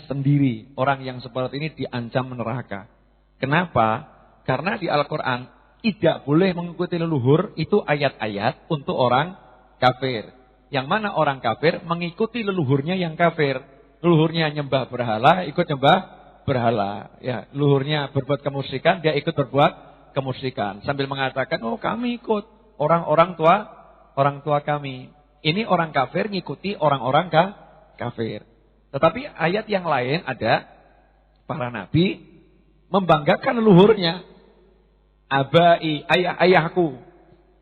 sendiri. Orang yang seperti ini diancam neraka. Kenapa? Karena di Al-Quran tidak boleh mengikuti leluhur, itu ayat-ayat untuk orang kafir. Yang mana orang kafir mengikuti leluhurnya yang kafir. Leluhurnya nyembah berhala, ikut nyembah berhala. Ya, leluhurnya berbuat kemusyrikan, dia ikut berbuat kemusyrikan. Sambil mengatakan, oh kami ikut orang tua kami. Ini orang kafir ngikuti orang-orang kafir. Tetapi ayat yang lain ada para nabi membanggakan leluhurnya. Abai, ayah-ayahku.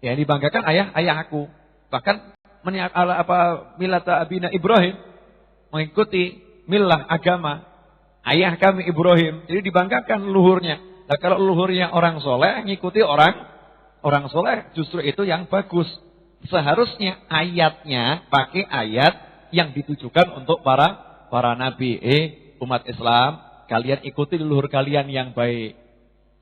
Ya, dibanggakan ayah-ayahku. Bahkan milata abina Ibrahim, mengikuti milah agama ayah kami Ibrahim. Jadi dibanggakan leluhurnya. Nah, kalau leluhurnya orang soleh, ngikuti orang soleh, justru itu yang bagus. Seharusnya ayatnya pakai ayat yang ditujukan untuk para nabi. Umat Islam, kalian ikuti leluhur kalian yang baik.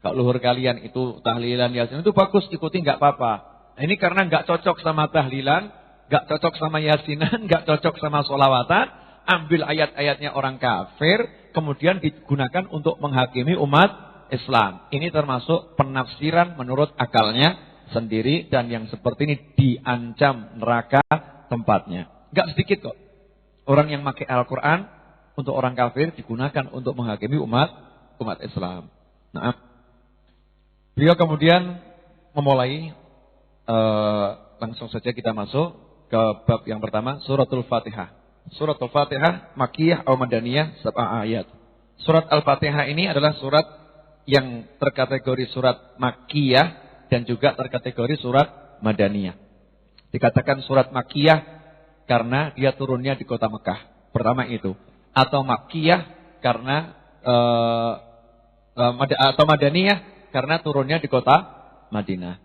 Kalau leluhur kalian itu tahlilan, yasin, itu bagus, ikuti nggak apa-apa. Nah, ini karena nggak cocok sama tahlilan, nggak cocok sama yasinan, nggak cocok sama sholawatan, ambil ayat-ayatnya orang kafir, kemudian digunakan untuk menghakimi umat Islam. Ini termasuk penafsiran menurut akalnya sendiri, dan yang seperti ini diancam neraka tempatnya. Nggak sedikit kok orang yang pakai Al-Quran untuk orang kafir digunakan untuk menghakimi umat Islam. Nah, beliau kemudian memulai, langsung saja kita masuk ke bab yang pertama, suratul Fatihah. Suratul Fatihah Makkiyah atau Madaniyah, 7 ayat. Surat Al-Fatihah ini adalah surat yang terkategori surat Makkiyah dan juga terkategori surat Madaniyah. Dikatakan surat Makkiyah karena dia turunnya di kota Mekah. Pertama itu. Atau Makkiyah karena atau Madaniyah karena turunnya di kota Madinah.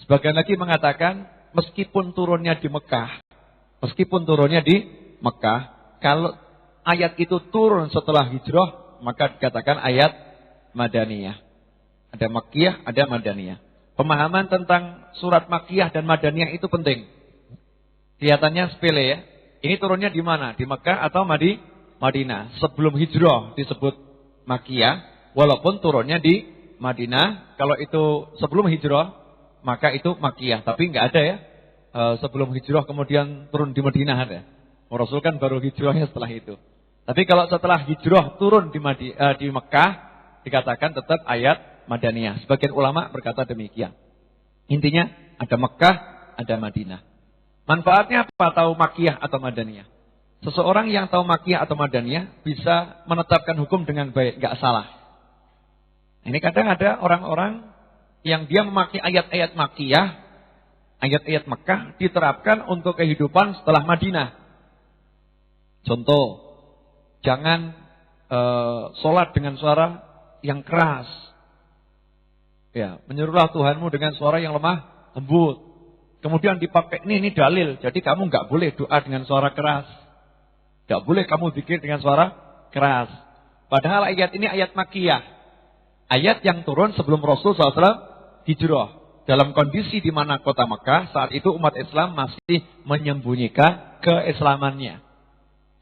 Sebagian lagi mengatakan meskipun turunnya di Mekah, kalau ayat itu turun setelah hijrah, maka dikatakan ayat Madaniyah. Ada Makkiyah, ada Madaniyah. Pemahaman tentang surat Makkiyah dan Madaniyah itu penting. Kelihatannya sepele ya. Ini turunnya di mana? Di Mekah atau Madinah? Sebelum hijrah disebut Makkiyah, walaupun turunnya di Madinah. Kalau itu sebelum hijrah, maka itu Makkiyah. Tapi enggak ada ya. Sebelum hijrah kemudian turun di Madinah ada. Rasul kan baru hijrahnya setelah itu. Tapi kalau setelah hijrah turun di Mekah, dikatakan tetap ayat Madaniyah. Sebagian ulama berkata demikian. Intinya ada Mekah, ada Madinah. Manfaatnya apa tahu Makkiyah atau Madaniyah? Seseorang yang tahu Makkiyah atau Madaniyah bisa menetapkan hukum dengan baik, enggak salah. Ini kadang ada orang-orang yang dia memakai ayat-ayat Makkiyah, ayat-ayat Mekah diterapkan untuk kehidupan setelah Madinah. Contoh, jangan sholat dengan suara yang keras. Ya, menyuruhlah Tuhanmu dengan suara yang lemah, lembut. Kemudian dipakai, ini dalil. Jadi kamu nggak boleh doa dengan suara keras. Nggak boleh kamu zikir dengan suara keras. Padahal ayat ini ayat Makkiyah. Ayat yang turun sebelum Rasul SAW hijrah. Dalam kondisi di mana kota Mekah, saat itu umat Islam masih menyembunyikan keislamannya.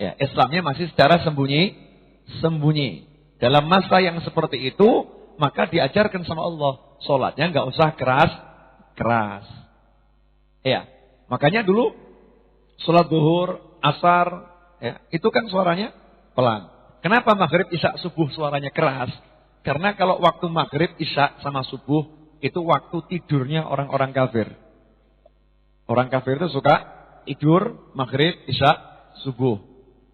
Ya, Islamnya masih secara sembunyi. Dalam masa yang seperti itu, maka diajarkan sama Allah, sholatnya nggak usah keras. Ya, makanya dulu sholat zuhur, asar, ya, itu kan suaranya pelan. Kenapa maghrib, isya, subuh suaranya keras? Karena kalau waktu maghrib, isya sama subuh itu waktu tidurnya orang-orang kafir. Orang kafir itu suka tidur maghrib, isya, subuh.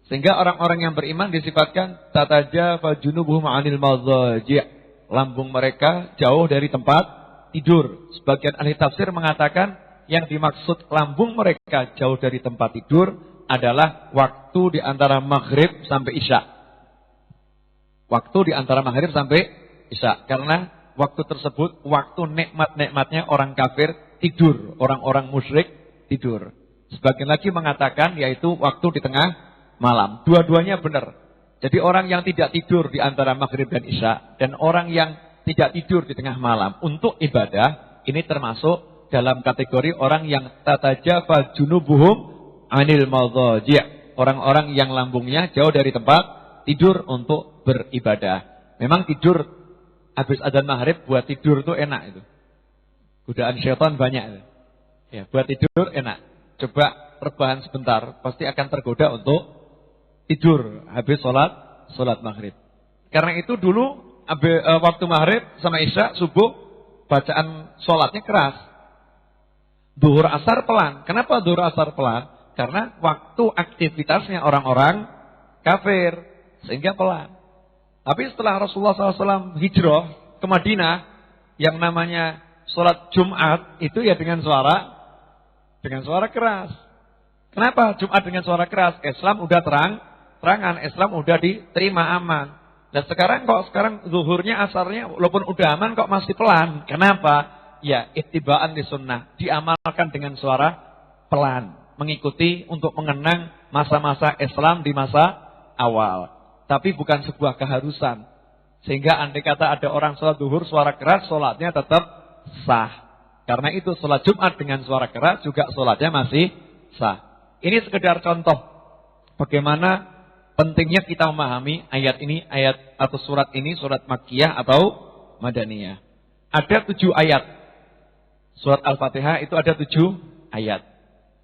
Sehingga orang-orang yang beriman disifatkan tatajafa junubuhum 'anil madhaji'. Lambung mereka jauh dari tempat tidur. Sebagian ahli tafsir mengatakan yang dimaksud lambung mereka jauh dari tempat tidur adalah waktu di antara maghrib sampai isya. Waktu di antara maghrib sampai isya. Karena waktu tersebut waktu nikmat-nikmatnya orang kafir tidur, orang-orang musyrik tidur. Sebagian lagi mengatakan yaitu waktu di tengah malam. Dua-duanya benar. Jadi orang yang tidak tidur di antara maghrib dan isya dan orang yang tidak tidur di tengah malam untuk ibadah, ini termasuk dalam kategori orang yang tatajafa junubuhum 'anil madhaji'. Orang-orang yang lambungnya jauh dari tempat tidur untuk beribadah. Memang tidur habis adzan maghrib buat tidur tuh enak itu. Godaan syaitan banyak itu. Ya, buat tidur enak. Coba rebahan sebentar, pasti akan tergoda untuk tidur habis sholat maghrib. Karena itu dulu waktu maghrib sama isya subuh bacaan sholatnya keras. Duhur asar pelan. Kenapa duhur asar pelan? Karena waktu aktivitasnya orang-orang kafir sehingga pelan. Tapi setelah Rasulullah SAW hijrah ke Madinah, yang namanya sholat Jumat itu ya dengan suara keras. Kenapa Jumat dengan suara keras? Islam udah terangan, Islam udah diterima aman. Dan sekarang zuhurnya, asarnya walaupun udah aman kok masih pelan. Kenapa? Ya ittiba'an di sunnah, diamalkan dengan suara pelan, mengikuti untuk mengenang masa-masa Islam di masa awal. Tapi bukan sebuah keharusan. Sehingga andai kata ada orang sholat zuhur suara keras, sholatnya tetap sah. Karena itu sholat Jumat dengan suara keras juga sholatnya masih sah. Ini sekedar contoh bagaimana pentingnya kita memahami ayat ini, ayat atau surat ini, surat Makkiyah atau Madaniyah. Ada 7 ayat. Surat Al-Fatihah itu ada 7 ayat.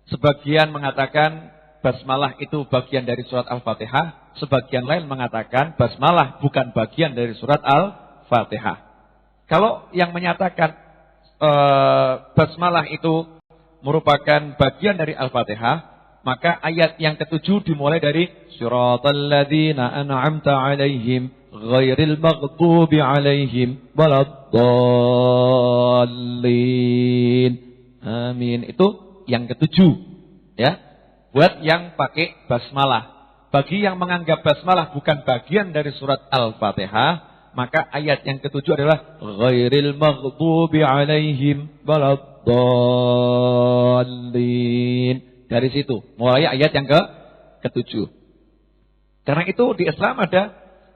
Sebagian mengatakan basmalah itu bagian dari surat Al-Fatihah. Sebagian lain mengatakan basmalah bukan bagian dari surat Al-Fatihah. Kalau yang menyatakan basmalah itu merupakan bagian dari Al-Fatihah, maka ayat yang ke-7 dimulai dari Siratal ladzina an'amta 'alaihim ghairil maghdubi 'alaihim waladdallin. Amin. Itu yang ke-7 ya. Buat yang pakai basmalah. Bagi yang menganggap basmalah bukan bagian dari surat Al-Fatihah, maka ayat yang ke-7 adalah ghairil maghdubi 'alaihim waladdallin. Dari situ mulai ayat yang ke-7. Karena itu di Islam ada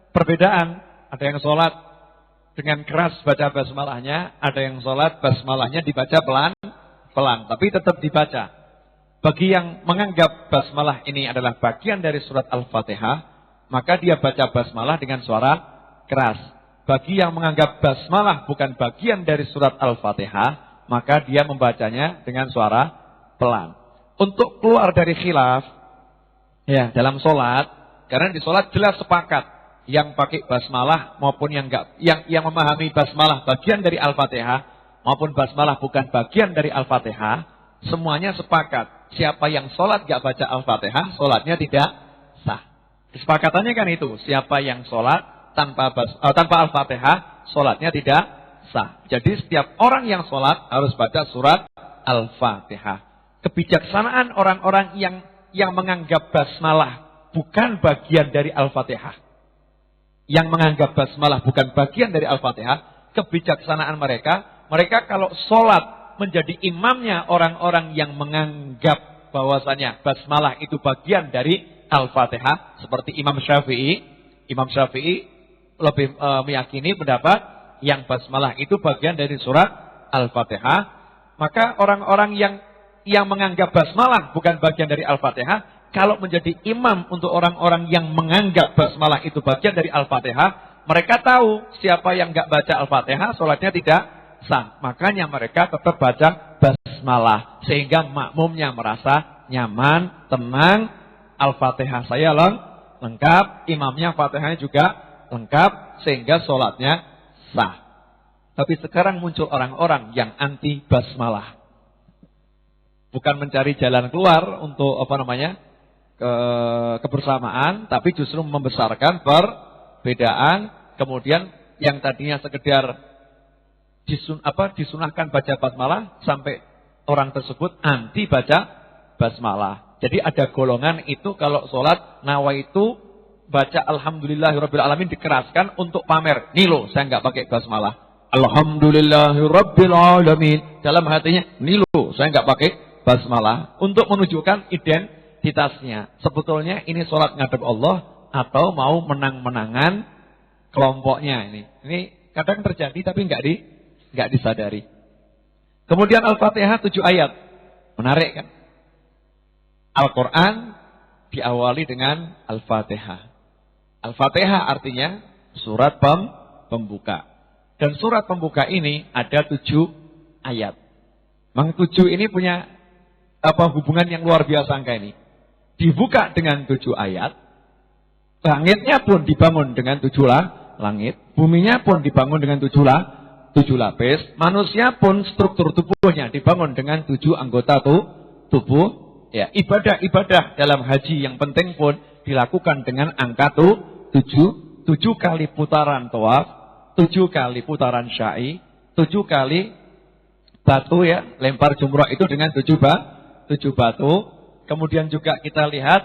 perbedaan. Ada yang sholat dengan keras baca basmalahnya, ada yang sholat basmalahnya dibaca pelan, tapi tetap dibaca. Bagi yang menganggap basmalah ini adalah bagian dari surat Al-Fatihah, maka dia baca basmalah dengan suara keras. Bagi yang menganggap basmalah bukan bagian dari surat Al-Fatihah, maka dia membacanya dengan suara pelan. Untuk keluar dari khilaf ya dalam sholat, karena di sholat jelas sepakat yang pakai basmalah maupun yang enggak, yang memahami basmalah bagian dari Al-Fatihah maupun basmalah bukan bagian dari Al-Fatihah, semuanya sepakat. Siapa yang sholat enggak baca Al-Fatihah, sholatnya tidak sah. Kesepakatannya kan itu, siapa yang sholat tanpa Al-Fatihah, sholatnya tidak sah. Jadi setiap orang yang sholat harus baca surat Al-Fatihah. Kebijaksanaan orang-orang yang menganggap basmalah bukan bagian dari Al-Fatihah. Yang menganggap basmalah bukan bagian dari Al-Fatihah, kebijaksanaan mereka kalau sholat menjadi imamnya orang-orang yang menganggap bahwasanya basmalah itu bagian dari Al-Fatihah, seperti Imam Syafi'i. Imam Syafi'i lebih meyakini pendapat yang basmalah itu bagian dari surat Al-Fatihah. Maka orang-orang yang menganggap basmalah bukan bagian dari Al-Fatihah, kalau menjadi imam untuk orang-orang yang menganggap basmalah itu bagian dari Al-Fatihah, mereka tahu siapa yang enggak baca Al-Fatihah, sholatnya tidak sah. Makanya mereka tetap baca basmalah, sehingga makmumnya merasa nyaman, tenang, Al-Fatihah saya lengkap, imamnya Fatihahnya juga lengkap, sehingga sholatnya sah. Tapi sekarang muncul orang-orang yang anti basmalah. Bukan mencari jalan keluar untuk kebersamaan, tapi justru membesarkan perbedaan. Kemudian yang tadinya sekedar disunahkan baca basmalah, sampai orang tersebut anti baca basmalah. Jadi ada golongan itu kalau sholat nawaitu baca alhamdulillahirabbil alamin dikeraskan untuk pamer. Nih loh, saya nggak pakai basmalah. Alhamdulillahirabbil alamin. Dalam hatinya, nih loh, saya nggak pakai basmalah, untuk menunjukkan identitasnya. Sebetulnya ini sholat ngadep Allah atau mau menang-menangan kelompoknya ini. Ini kadang terjadi tapi nggak disadari. Kemudian Al-Fatihah 7 ayat. Menarik kan? Al-Quran diawali dengan Al-Fatihah. Al-Fatihah artinya surat pembuka. Dan surat pembuka ini ada 7 ayat. Memang 7 ini punya hubungan yang luar biasa angka ini. Dibuka dengan 7 ayat. Langitnya pun dibangun dengan 7 langit. Buminya pun dibangun dengan 7 lapis. Manusia pun struktur tubuhnya dibangun dengan 7 anggota tubuh. Ya, ibadah-ibadah dalam haji yang penting pun dilakukan dengan angka 7. 7 kali putaran tawaf. 7 kali putaran sya'i, 7 kali batu ya, lempar jumrah itu dengan 7 batu. Kemudian juga kita lihat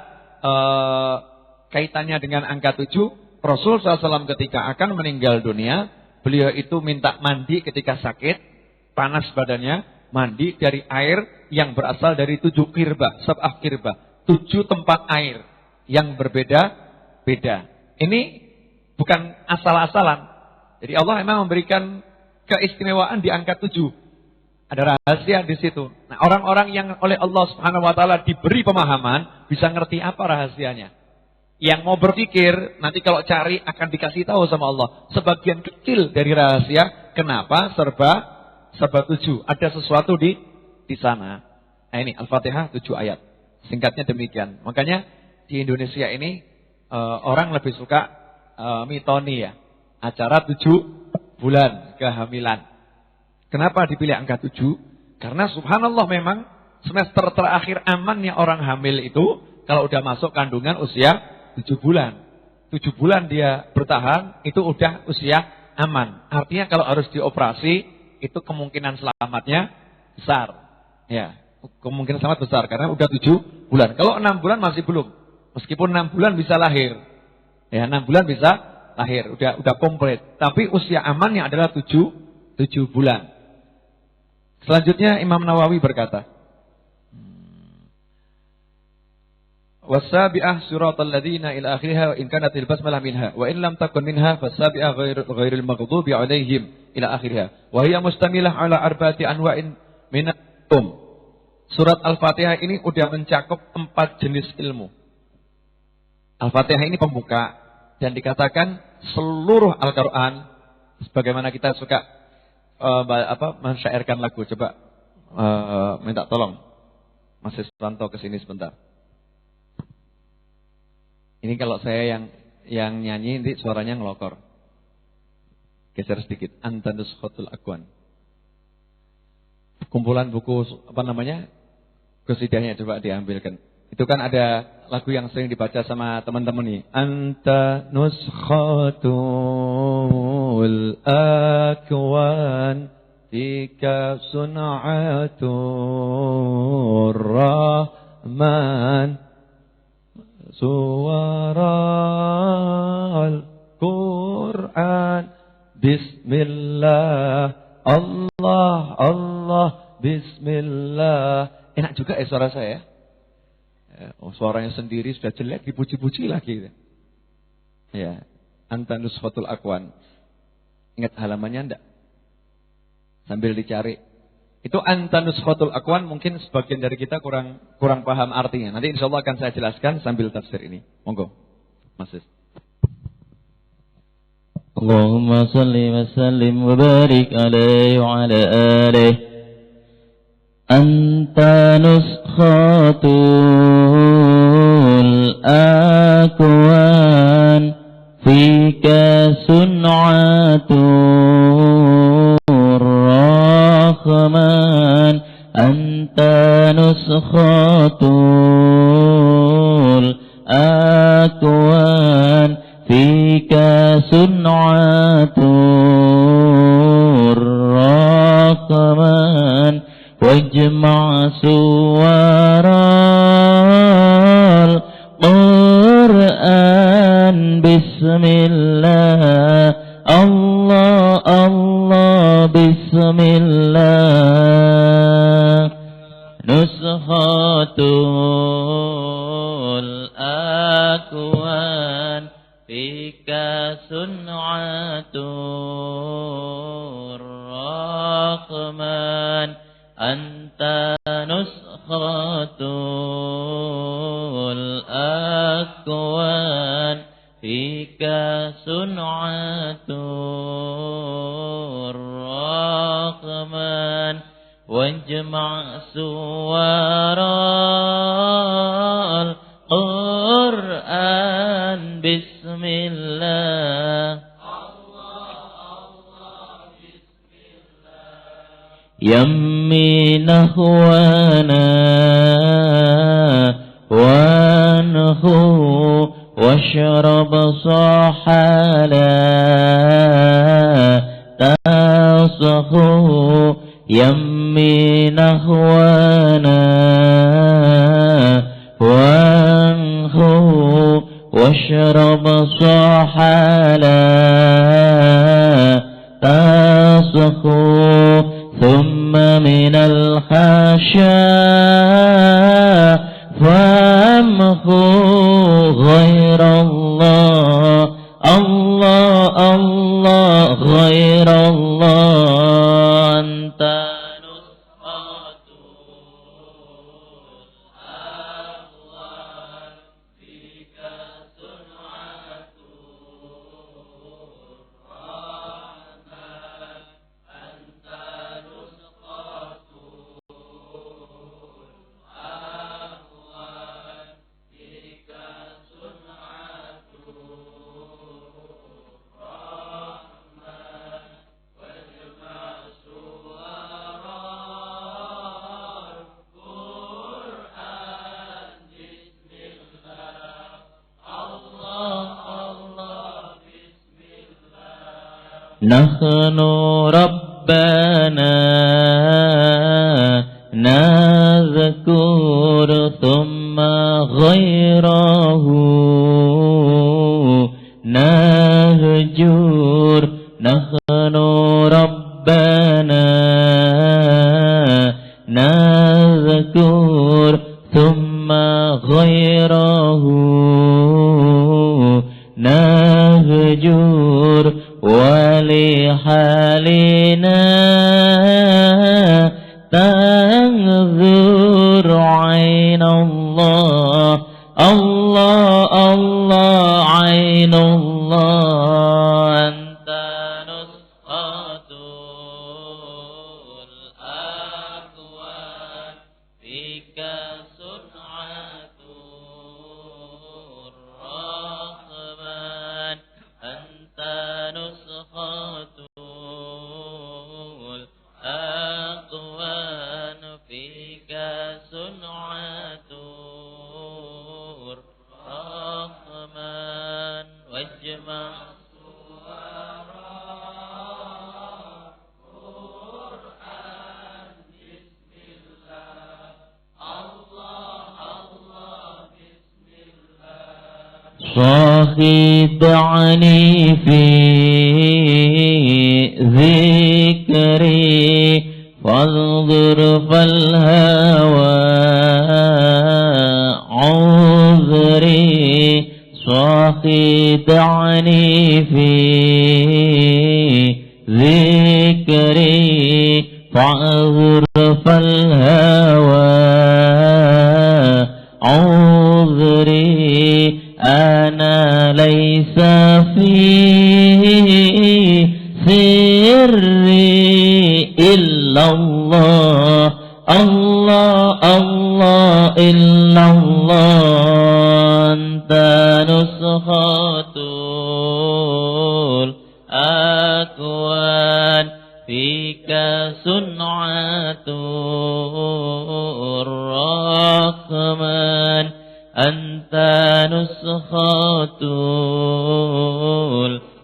kaitannya dengan angka 7, Rasul SAW ketika akan meninggal dunia, beliau itu minta mandi ketika sakit, panas badannya, mandi dari air yang berasal dari 7 kirba, sab'ah kirba, 7 tempat air yang berbeda-beda. Ini bukan asal-asalan. Jadi Allah memang memberikan keistimewaan di angka 7. Ada rahasia di situ. Nah, orang-orang yang oleh Allah Subhanahu wa taala diberi pemahaman bisa ngerti apa rahasianya. Yang mau berpikir nanti kalau cari akan dikasih tahu sama Allah. Sebagian kecil dari rahasia kenapa serba 7. Ada sesuatu di sana. Nah, ini Al-Fatihah 7 ayat. Singkatnya demikian. Makanya di Indonesia ini orang lebih suka mitoni ya. Acara 7 bulan kehamilan. Kenapa dipilih angka 7? Karena subhanallah memang semester terakhir amannya orang hamil itu kalau udah masuk kandungan usia 7 bulan. 7 bulan dia bertahan itu udah usia aman. Artinya kalau harus dioperasi itu kemungkinan selamatnya besar. Ya, kemungkinan selamat besar karena udah 7 bulan. Kalau 6 bulan masih belum. Meskipun 6 bulan bisa lahir. Ya, 6 bulan bisa lahir, udah komplit. Tapi usia amannya adalah 7 bulan. Selanjutnya Imam Nawawi berkata, "Was-sabi'ah siratal ladzina ila akhiriha wa in kanat al-basmalah minha wa in lam takun minha fas-sabi'ah ghairul maghdubi 'alaihim ila akhiriha wa hiya mustamilah 'ala arba'ati anwa'in minat-um." Surat Al-Fatihah ini udah mencakup 4 jenis ilmu. Al-Fatihah ini pembuka. Dan dikatakan seluruh Al-Quran, sebagaimana kita suka mensyairkan lagu. Coba minta tolong Mas Iswanto kesini sebentar. Ini kalau saya yang nyanyi nanti suaranya ngelokor. Geser sedikit. Antanus khotul akwan. Kumpulan buku Qasidahnya coba diambilkan. Itu kan ada lagu yang sering dibaca sama teman-teman nih. Anta nuskhatul akwan tika sun'atur rahman suwaral Qur'an bismillah Allah bismillah. Enak juga suara saya. Suaranya sendiri sudah jelek dipuji-puji lagi. Ya, Anta nuskhatul akwan. Ingat halamannya enggak? Sambil dicari. Itu Anta nuskhatul akwan mungkin sebagian dari kita kurang paham artinya. Nanti insyaallah akan saya jelaskan sambil tafsir ini. Monggo. Mas. Allahumma shalli wa sallim wa barik alaihi wa ala alihi. Anta nuskhatul akwan fika sun'atur rahman. Anta nuskhatul akwan fika sun'atur rahman. Wajma' suwaral Qur'an bismillah Allah bismillah. Nuskhatul akwan fika sun'atur rahman. Anta nuskhatul akwan fika صنعة الرحمن واجمع سور القرآن بسم الله يمي نحونا وانهو واشرب صحلا تصحو يمي نحونا وانهو واشرب صحلا تصحو ثم من الحاشا فامحو غير الله الله الله غير الله أنت نصحة الأهوال فيك صنعة الرحمن أنت نصحة الأهوال فيك صنعة الرحمن واجمع سور القرآن بسم الله الله الله بسم الله نحن ربنا نذكر ثم غيره نهجر نحن ربنا نذكر ثم غيره نهجر ولحالنا تنظر عين الله الله الله عين الله أنت نصحة الأكوان فيك صنعة الرحمن أنت نصحة الأكوان فيك صنعة الرحمن واجمع صاخدعني في ذكري فانظر فالهوى عذري صاخدعني في ذكري فانظر فالهوى عذري أنا ليس فيه سري إلا الله الله الله إلا الله أنت نصحة الأكوان فيك صنعة الرحمن أنت نصحة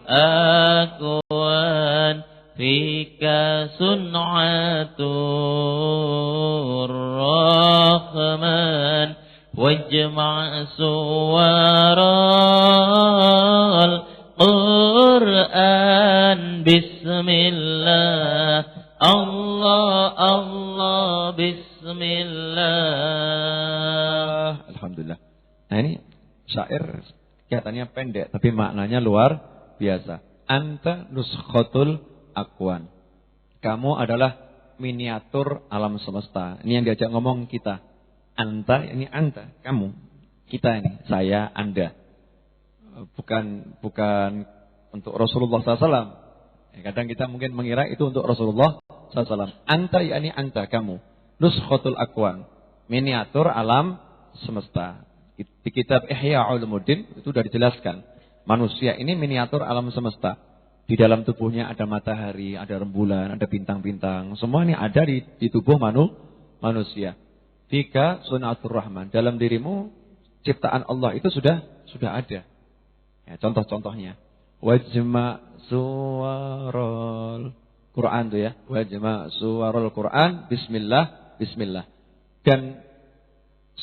الأكوان فيك صنعة الرحمن واجمع سور القرآن بسم الله الله الله بسم الله. Alhamdulillah. Nah ini syair kelihatannya pendek tapi maknanya luar biasa. Anta nuskhatul akwan. Kamu adalah miniatur alam semesta. Ini yang diajak ngomong kita. Anta, ini anta, kamu. Kita ini, saya, Anda. bukan untuk Rasulullah SAW. Kadang kita mungkin mengira itu untuk Rasulullah SAW. Anta yakni anta, kamu. Nuskhatul akwan, miniatur alam semesta. Di kitab Ihya Ulumuddin itu sudah dijelaskan. Manusia ini miniatur alam semesta. Di dalam tubuhnya ada matahari, ada rembulan, ada bintang-bintang. Semua ini ada di tubuh manusia. Fika sunatur rahman. Dalam dirimu ciptaan Allah itu sudah ada. Ya, contoh-contohnya. Wajma suwarul Quran tuh ya. Wajma suwarul Quran. Bismillah. Bismillah. Dan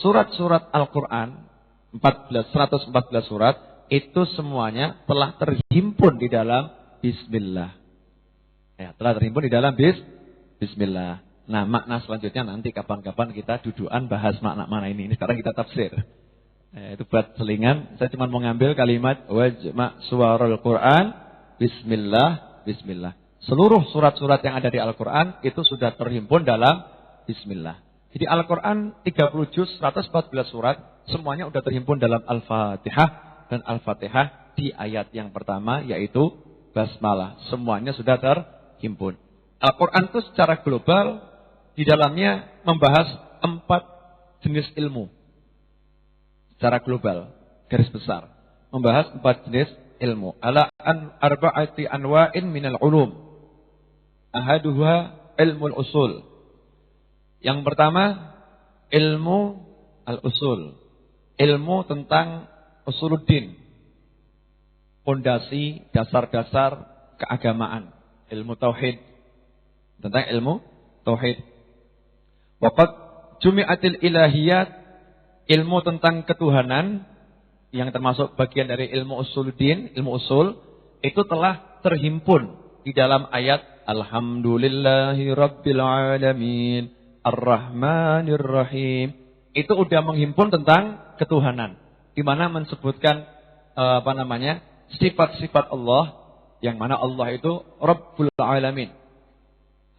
surat-surat Al-Quran 114 surat itu semuanya telah terhimpun di dalam Bismillah. Ya, telah terhimpun di dalam Bismillah. Nah, makna selanjutnya nanti kapan-kapan kita dudukan bahas makna-makna ini. Ini sekarang kita tafsir. Itu buat selingan. Saya cuma mau ngambil kalimat wajma suwarul Quran. Bismillah. Bismillah. Seluruh surat-surat yang ada di Al-Quran itu sudah terhimpun dalam Bismillah. Jadi Al-Quran 30 juz, 114 surat, semuanya sudah terhimpun dalam Al-Fatihah. Dan Al-Fatihah di ayat yang pertama yaitu Basmalah. Semuanya sudah terhimpun. Al-Quran itu secara global di dalamnya membahas 4 jenis ilmu. Secara global, garis besar. Membahas 4 jenis ilmu. Ala arba'ati anwa'in minal ulum. Ahaduha ilmu al-usul. Yang pertama, ilmu al-usul. Ilmu tentang usuluddin. Pondasi, dasar-dasar keagamaan. Ilmu tauhid. Tentang ilmu tauhid. Waqad jumi'atil ilahiyat. Ilmu tentang ketuhanan. Yang termasuk bagian dari ilmu usuluddin. Ilmu usul. Itu telah terhimpun di dalam ayat Alhamdulillahi Rabbil Alamin. Ar-Rahmanir Rahim. Itu udah menghimpun tentang ketuhanan. Di mana mensebutkan sifat-sifat Allah. Yang mana Allah itu Rabbul Alamin.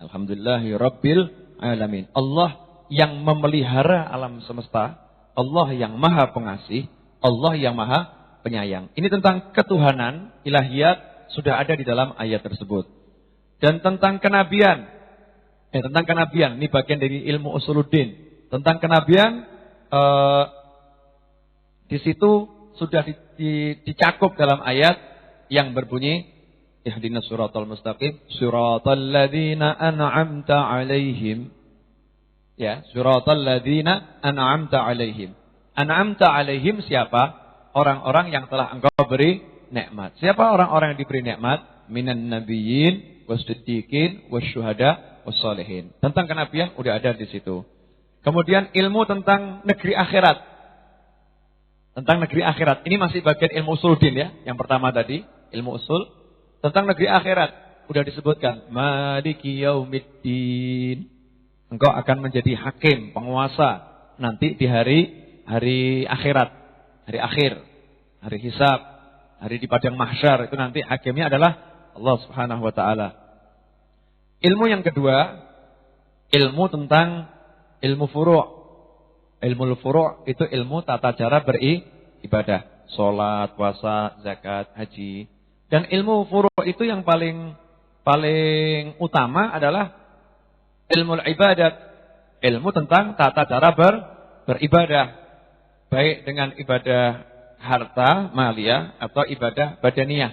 Alhamdulillahi Rabbil Alamin. Allah yang memelihara alam semesta. Allah yang maha pengasih. Allah yang maha penyayang. Ini tentang ketuhanan, ilahiyat, sudah ada di dalam ayat tersebut. Dan tentang kenabian. Tentang kenabian, ini bagian dari ilmu usuluddin. Tentang kenabian, di situ sudah dicakup dalam ayat yang berbunyi, Ihdinas siratal mustaqim, siratal ladzina an'amta 'alaihim. Ya, siratal ladzina an'amta 'alaihim. An'amta 'alaihim siapa? Orang-orang yang telah engkau beri nikmat. Siapa orang-orang yang diberi nikmat? Minan nabiyyin wasiddiqin wasyuhada wassalihin. Tentang kenabian udah ada di situ. Kemudian ilmu tentang negeri akhirat. Tentang negeri akhirat. Ini masih bagian ilmu usuluddin ya. Yang pertama tadi, ilmu usul. Tentang negeri akhirat. Udah disebutkan. Maliki yaumiddin. Engkau akan menjadi hakim, penguasa. Nanti di hari akhirat. Hari akhir. Hari hisab. Hari di padang mahsyar. Itu nanti hakimnya adalah Allah Subhanahu wa ta'ala. Ilmu yang kedua, ilmu tentang ilmu furu'. Ilmu furu' itu ilmu tata cara beribadah. Salat, puasa, zakat, haji. Dan ilmu furu' itu yang paling utama adalah ilmu ibadat. Ilmu tentang tata cara beribadah. Baik dengan ibadah harta, maliyah, atau ibadah badaniyah.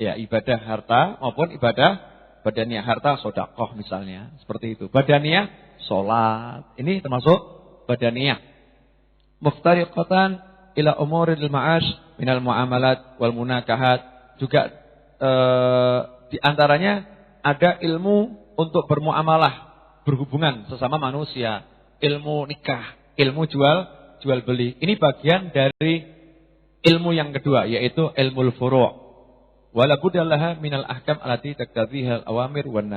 Ya, ibadah harta maupun ibadah badaniyah, harta sedekah misalnya, seperti itu. Badaniyah salat. Ini termasuk badaniyah. Muftariqatan ila umuril ma'ash minal muamalat wal munakahat. Juga di antaranya ada ilmu untuk bermuamalah, berhubungan sesama manusia, ilmu nikah, ilmu jual beli. Ini bagian dari ilmu yang kedua, yaitu ilmu furu'. Wala budallaha minal ahkam allati taqtadhiha al-awamir wan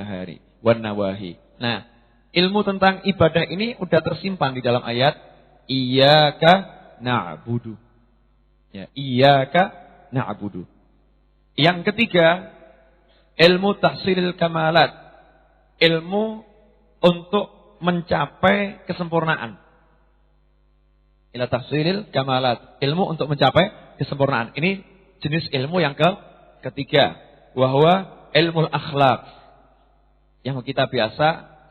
nawahi. Nah, ilmu tentang ibadah ini udah tersimpan di dalam ayat iyyaka na'budu. Ya, iyyaka na'budu. Yang ketiga, ilmu tahsilil kamalat. Ilmu untuk mencapai kesempurnaan. Ila tahsilil kamalat. Ilmu untuk mencapai kesempurnaan. Ini jenis ilmu yang ketiga. Wahwa ilmu akhlak. Yang kita biasa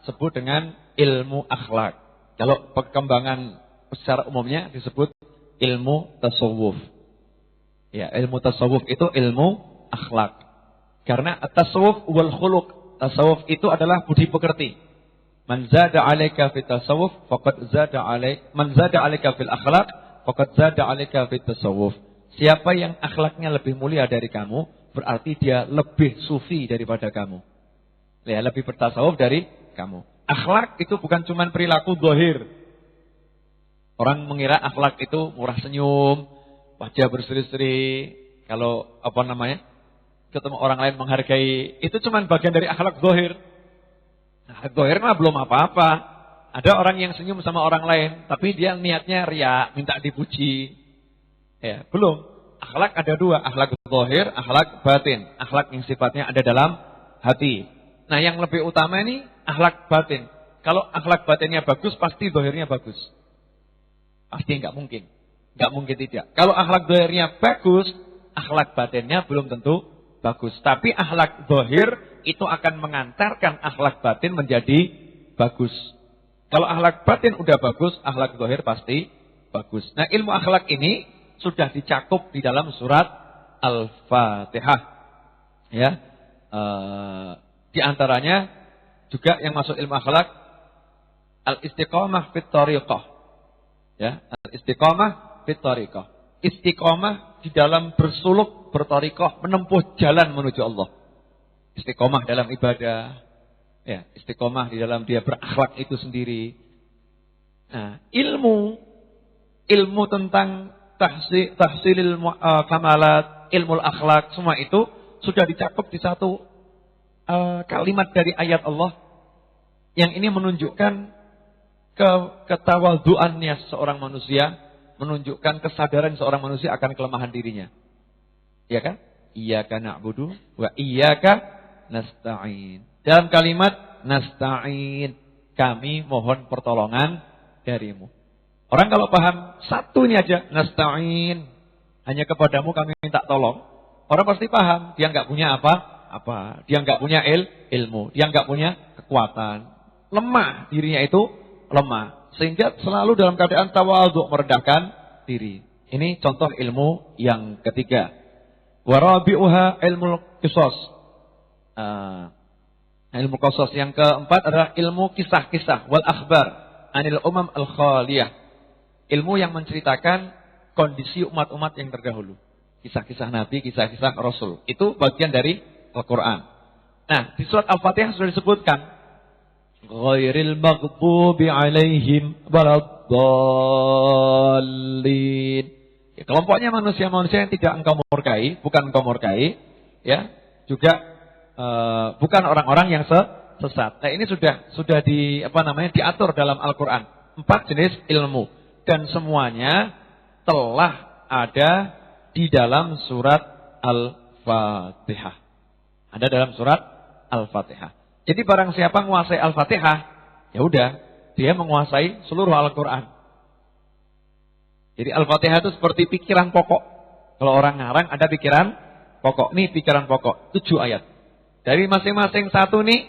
sebut dengan ilmu akhlak. Kalau perkembangan secara umumnya disebut ilmu tasawuf. Ya, ilmu tasawuf itu ilmu akhlak. Karena tasawuf wal khuluq. Tasawuf itu adalah budi pekerti. Man zada 'alaika fit tasawuf faqad zada 'alaik. Man zada 'alaika fil akhlaq faqad zada 'alaika fit tasawuf. Siapa yang akhlaknya lebih mulia dari kamu, berarti dia lebih sufi daripada kamu. Ya, lebih bertasawuf dari kamu. Akhlak itu bukan cuma perilaku zahir. Orang mengira akhlak itu murah senyum, wajah berseri-seri, kalau ketemu orang lain menghargai, itu cuma bagian dari akhlak zahir. Akhlak zahir mah belum apa-apa. Ada orang yang senyum sama orang lain, tapi dia niatnya riya, minta dipuji. Ya, belum. Akhlak ada dua, akhlak zahir, akhlak batin. Akhlak yang sifatnya ada dalam hati. Nah, yang lebih utama ini akhlak batin. Kalau akhlak batinnya bagus, pasti zahirnya bagus. Pasti enggak mungkin. Enggak mungkin tidak. Kalau akhlak zahirnya bagus, akhlak batinnya belum tentu bagus. Tapi akhlak zahir itu akan mengantarkan akhlak batin menjadi bagus. Kalau akhlak batin udah bagus, akhlak zahir pasti bagus. Nah, ilmu akhlak ini sudah dicakup di dalam surat Al-Fatihah. Ya. Di antaranya juga yang masuk ilmu akhlak al-istiqamah fit thariqah. Ya, al-istiqamah fit thariqah. Istiqamah di dalam bersuluk, berthariqah, menempuh jalan menuju Allah. Istiqamah dalam ibadah. Ya, istiqamah di dalam dia berakhlak itu sendiri. Nah, ilmu tentang tahsilil kamalat, ilmu akhlak, semua itu sudah dicakup di satu kalimat dari ayat Allah yang ini menunjukkan ketawaduannya seorang manusia, menunjukkan kesadaran seorang manusia akan kelemahan dirinya. Iya kan? Iyyaka na'budu wa iyyaka nasta'in. Dalam kalimat nasta'in, kami mohon pertolongan darimu. Orang kalau paham satu ini aja, nasta'in, hanya kepadamu kami minta tolong. Orang pasti paham, dia enggak punya apa-apa. Dia enggak punya ilmu, dia enggak punya kekuatan. Lemah, dirinya itu lemah. Sehingga selalu dalam keadaan tawadhu, merendahkan diri. Ini contoh ilmu yang ketiga. Warabi'uha ilmu qisas. Ilmu qisas yang keempat adalah ilmu kisah-kisah wal akhbar anil umam al-khaliyah. Ilmu yang menceritakan kondisi umat-umat yang terdahulu. Kisah-kisah Nabi, kisah-kisah Rasul. Itu bagian dari Al-Quran. Nah, di surat Al-Fatihah sudah disebutkan. Ghairil maghdubi alaihim waladdallin. Ya, kelompoknya manusia-manusia yang tidak engkau murkai, bukan engkau murkai. Ya, juga bukan orang-orang yang sesat. Nah, ini sudah diatur dalam Al-Quran. 4 jenis ilmu. Dan semuanya telah ada di dalam surat Al-Fatihah. Ada dalam surat Al-Fatihah. Jadi barang siapa menguasai Al-Fatihah, ya udah, dia menguasai seluruh Al-Quran. Jadi Al-Fatihah itu seperti pikiran pokok. Kalau orang ngarang ada pikiran pokok. Nih pikiran pokok, 7 ayat. Dari masing-masing satu nih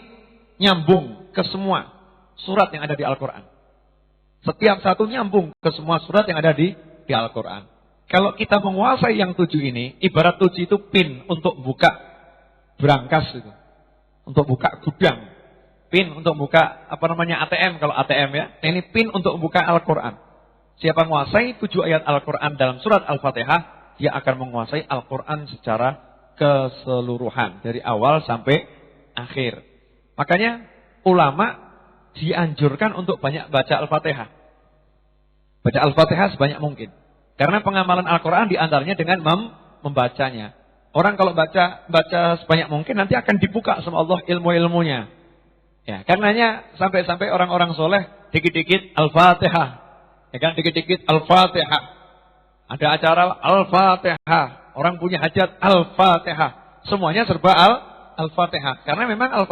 nyambung ke semua surat yang ada di Al-Quran. Setiap satu nyambung ke semua surat yang ada di Al-Quran. Kalau kita menguasai yang 7 ini, ibarat 7 itu pin untuk buka brankas itu. Untuk buka gudang. Pin untuk buka ATM kalau ATM ya. Ini pin untuk buka Al-Quran. Siapa menguasai 7 ayat Al-Quran dalam surat Al-Fatihah, dia akan menguasai Al-Quran secara keseluruhan. Dari awal sampai akhir. Makanya ulama dianjurkan untuk banyak baca Al-Fatihah. Baca Al-Fatihah sebanyak mungkin. Karena pengamalan Al-Quran diantaranya dengan membacanya. Orang kalau baca sebanyak mungkin nanti akan dibuka sama Allah ilmu-ilmunya. Ya, karenanya sampai-sampai orang-orang soleh dikit-dikit Al-Fatihah. Ya kan, dikit-dikit Al-Fatihah. Ada acara Al-Fatihah. Orang punya hajat Al-Fatihah. Semuanya serba Al-Fatihah. Karena memang Al-Fatihah